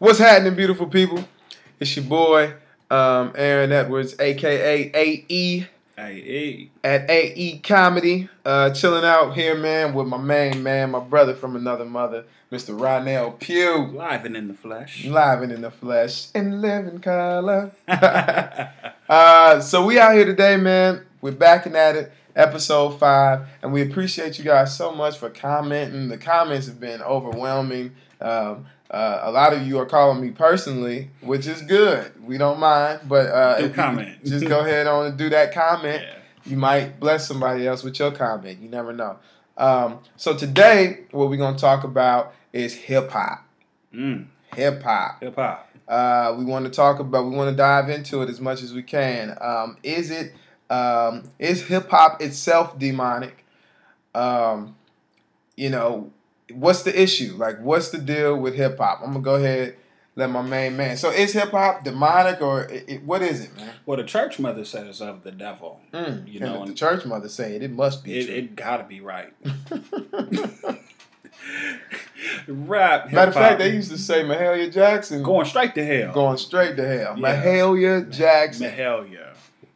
What's happening, beautiful people? It's your boy, Aaron Edwards, a.k.a. A.E. A.E. at A.E. Comedy. Chilling out here, man, with my main man, my brother from another mother, Mr. Ronell Pugh. Live and in the flesh. Live and in the flesh. In living color. So we out here today, man. We're backing at it. Episode 5. And we appreciate you guys so much for commenting. The comments have been overwhelming. A lot of you are calling me personally, which is good. We don't mind, but if comment. Just go ahead on and do that comment. Yeah. You might bless somebody else with your comment. You never know. So today, what we're going to talk about is hip-hop. Hip-hop. Hip-hop. We want to dive into it as much as we can. Is hip-hop itself demonic? What's the issue? Like, what's the deal with hip-hop? I'm going to go ahead let my main man. So is hip-hop demonic or what is it, man? Well, the church mother says of the devil. And the church mother say it must be true. It got to be right. Rap, hip-hop. Matter of fact, they used to say Mahalia Jackson. Going straight to hell. Going straight to hell. Yeah. Mahalia Jackson. Mahalia.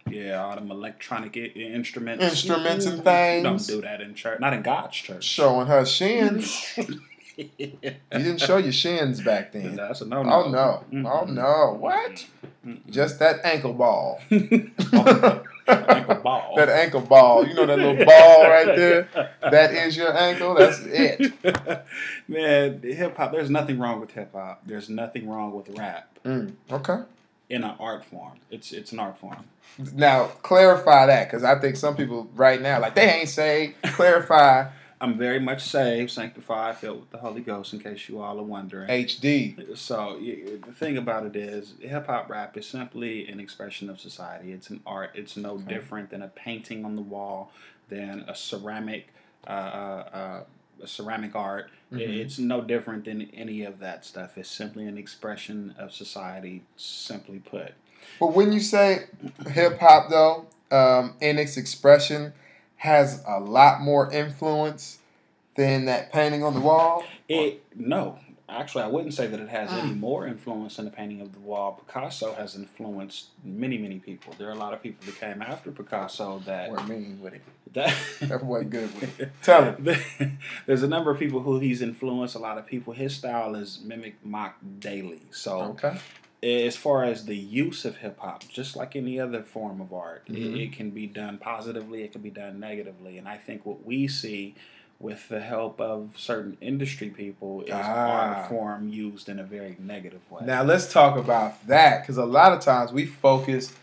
Yeah, all them electronic instruments. Instruments and things. Don't do that in church. Not in God's church. Showing her shins. You didn't show your shins back then. That's a no-no. Oh, no. Oh, no. What? Just that ankle ball. Ankle ball. That ankle ball. You know that little ball right there? That is your ankle? That's it. Man, hip-hop, there's nothing wrong with hip-hop. There's nothing wrong with rap. Okay. In an art form. It's an art form. Now, clarify that, because I think some people right now, like, they ain't saved. Clarify. I'm very much saved, sanctified, filled with the Holy Ghost, in case you all are wondering. HD. So, the thing about it is, hip-hop rap is simply an expression of society. It's an art. It's no different than a painting on the wall, than a ceramic art. It's no different than any of that stuff. It's simply an expression of society, simply put. But when you say hip-hop, though, in its expression, has a lot more influence than that painting on the wall? No. Actually, I wouldn't say that it has any more influence than the painting of the wall. Picasso has influenced many, many people. There are a lot of people that came after Picasso that were mean with it. That wasn't good with it. Tell him. There's a number of people who he's influenced, a lot of people. His style is mimic mock daily. So, okay. As far as the use of hip-hop, just like any other form of art, it can be done positively, it can be done negatively. And I think what we see with the help of certain industry people is art form used in a very negative way. Now, let's talk about that, because a lot of times we focus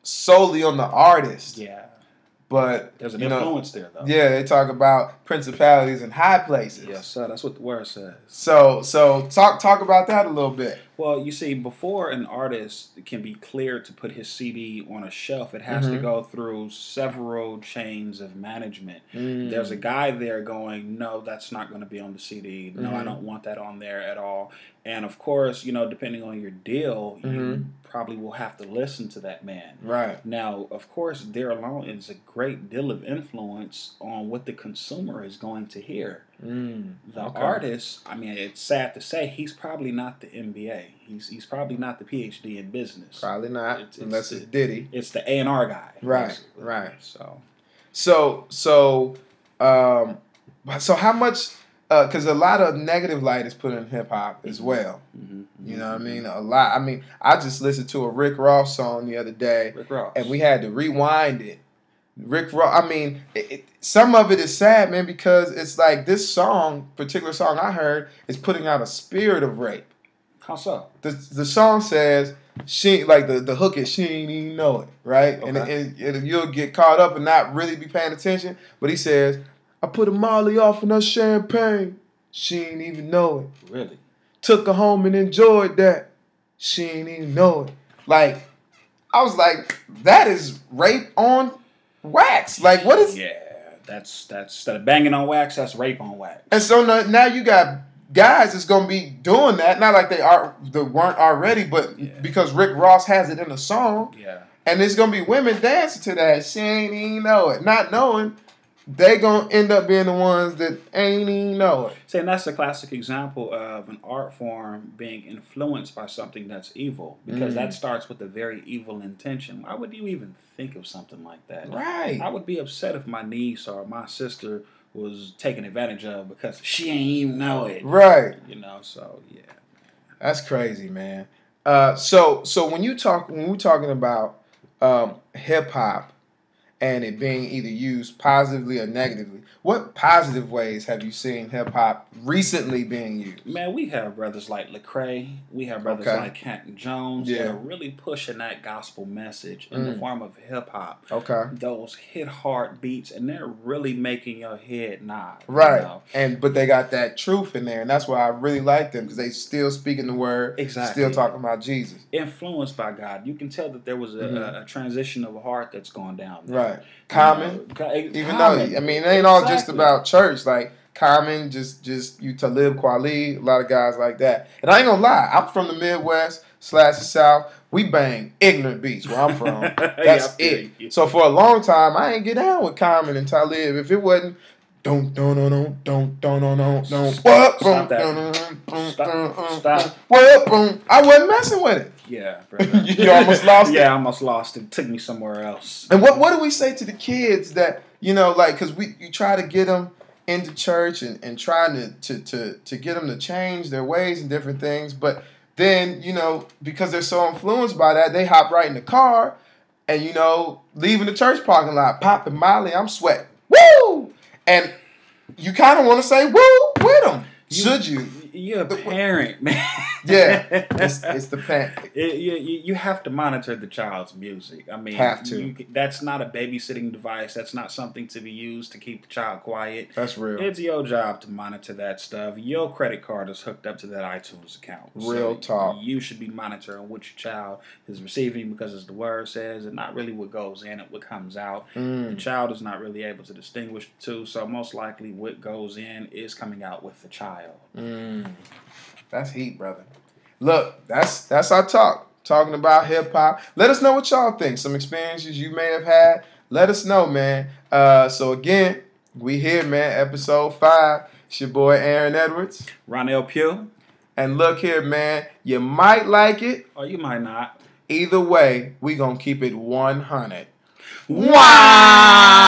solely on the artist. Yeah. But there's an influence there, though. Yeah, they talk about principalities in high places. Yes, sir. That's what the word says. So talk about that a little bit. Well, you see, before an artist can be cleared to put his CD on a shelf, it has to go through several chains of management. There's a guy there going, no, that's not going to be on the CD. No, I don't want that on there at all. And of course, depending on your deal, you probably will have to listen to that man. Right. Now, of course, there alone is a great deal of influence on what the consumer is going to hear. The artist, I mean, it's sad to say, he's probably not the MBA. He's probably not the PhD in business. Probably not, unless it's Diddy. It's the A&R guy. Right, basically. right. So how much? Because a lot of negative light is put in hip hop as well. You know what I mean? A lot. I mean, I just listened to a Rick Ross song the other day, and we had to rewind it. Rick Ross. I mean, some of it is sad, man, because it's like this particular song I heard, is putting out a spirit of rape. How so? The song says the hook is she ain't even know it, right? Okay. And you'll get caught up and not really be paying attention. But he says, I put a Molly off in her champagne. She ain't even know it. Really? Took her home and enjoyed that. She ain't even know it. Like, I was like, that is rape on wax. Like, what is? Yeah, that's instead of banging on wax, that's rape on wax. And so now you got guys that's gonna be doing that. Not like they weren't already, but because Rick Ross has it in the song. Yeah. And there's gonna be women dancing to that. She ain't even know it, not knowing they gonna end up being the ones that ain't even know it. See, and that's a classic example of an art form being influenced by something that's evil, because that starts with a very evil intention. Why would you even think of something like that? Right. I would be upset if my niece or my sister was taken advantage of because she ain't even know it. Right. You know, so yeah. That's crazy, man. So when we're talking about hip hop and it being either used positively or negatively, what positive ways have you seen hip hop recently being used? Man, we have brothers like Lecrae, we have brothers like Canton Jones that are really pushing that gospel message in the form of hip hop. Okay. Those hit hard beats, and they're really making your head nod. Right. You know? But they got that truth in there, and that's why I really like them, because they still speaking the word, still talking about Jesus. Influenced by God. You can tell that there was a transition of a heart that's gone down there. Right. Common. Even though, I mean, it ain't all just about church. Like, Common, just you Talib Kweli, a lot of guys like that. And I ain't gonna lie, I'm from the Midwest / the South. We bang ignorant beats where I'm from. That's it. So for a long time, I ain't get down with Common and Talib. If it wasn't Stop that. I wasn't messing with it. Yeah, you almost lost it. Yeah, I almost lost it. It took me somewhere else. And what do we say to the kids that, you know, like, because you try to get them into church and trying to get them to change their ways and different things, but then, you know, because they're so influenced by that, they hop right in the car and, you know, leaving the church parking lot, popping Molly, I'm sweating. Woo! And you kind of want to say woo with them. Should you? You're a parent, man. Yeah, it's the parent. You have to monitor the child's music. I mean, have to. That's not a babysitting device. That's not something to be used to keep the child quiet. That's real. It's your job to monitor that stuff. Your credit card is hooked up to that iTunes account. Real talk. You should be monitoring what your child is receiving, because as the word says, and not really what goes in and what comes out. The child is not really able to distinguish the two, so most likely what goes in is coming out with the child. That's heat, brother. Look, that's our talk. Talking about hip hop. Let us know what y'all think. Some experiences you may have had. Let us know, man. So again, we here, man. Episode 5. It's your boy Aaron Edwards, Ronell Pugh. And look here, man. You might like it, or you might not. Either way, we gonna keep it 100. Wow.